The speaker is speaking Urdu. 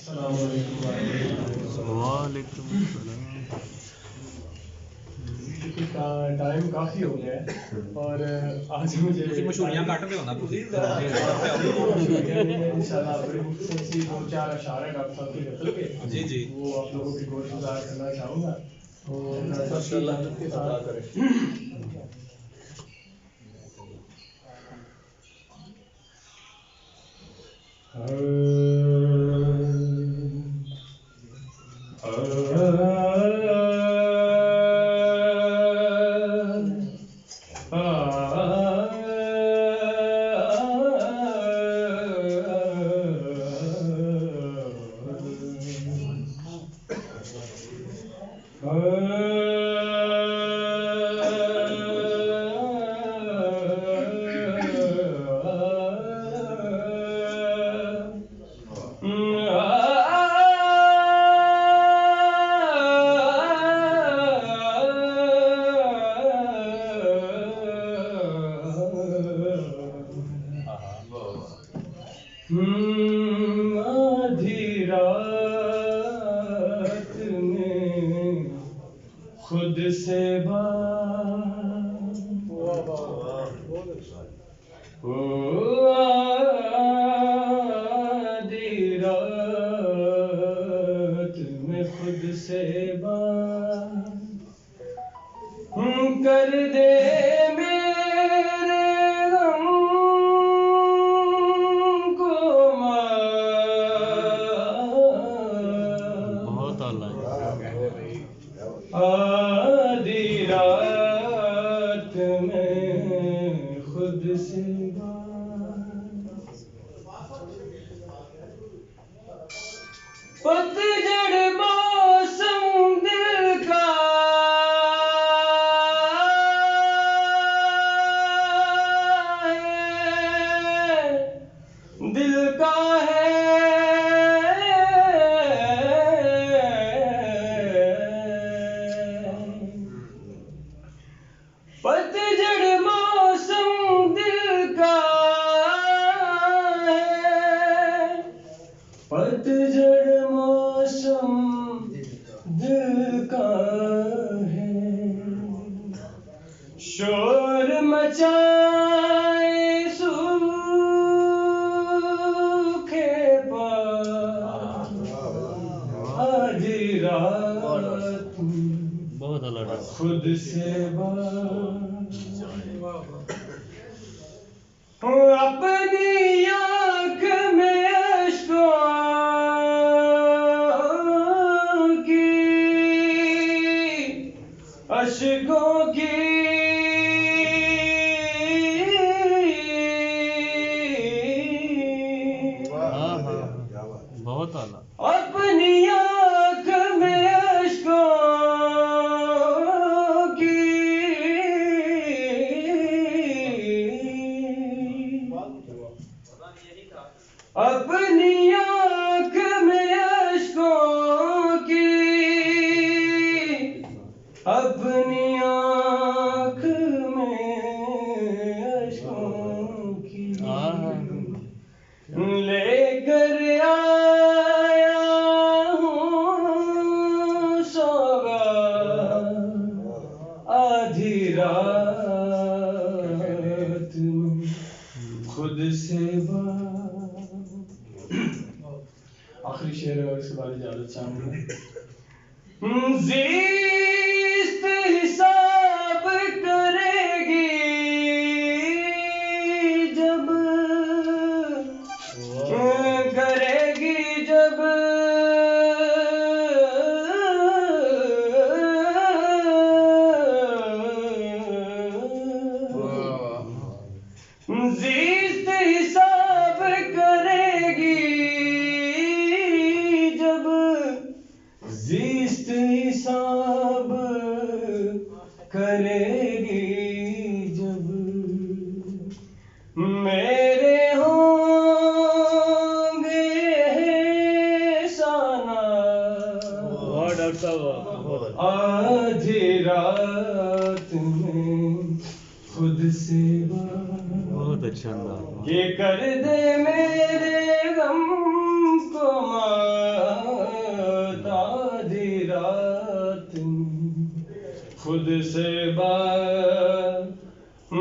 وعلیکم السلام. ٹائم کافی ہو گیا ہے اور آج مجھے مشہوریاں کٹ دے ہونا انشاءاللہ بڑی مختصر سی دو چار اشعار ڈاکٹر صاحب کے قتل کے جی وہ آپ لوگوں کی گوش گزار کرنا چاہوں گا. تو آدھی رات میں خود سے آدھی رات میں خود سے کر دے آدھی رات میں خود سے پتجھڑ موسم دل کا ہے پتجھڑ موسم دل کا ہے پتجھڑ موسم دل کا ہے شور مچائے سوکھے پار آدھی رات خود سے اپنی آنکھ میں اشکوں کی بہت اعلیٰ. اپنی آنکھ میں اشکوں کی اپنی آنکھ میں اشکوں کی اپنی آنکھ میں اشکوں کی لے کر آیا ہوں سوگات آدھی رات میں خود سے آخری شعر ہے اور اس کے بعد اجازت چاہوں گا. زیست حساب کرے گی جب زیست حساب کرے گی جب زیست حساب کرے گی جب میرے ہوں گے احسانات آدھی رات میں خود سے بہت اچھا انداز. یہ کر دے میرے غم کو خود سے بات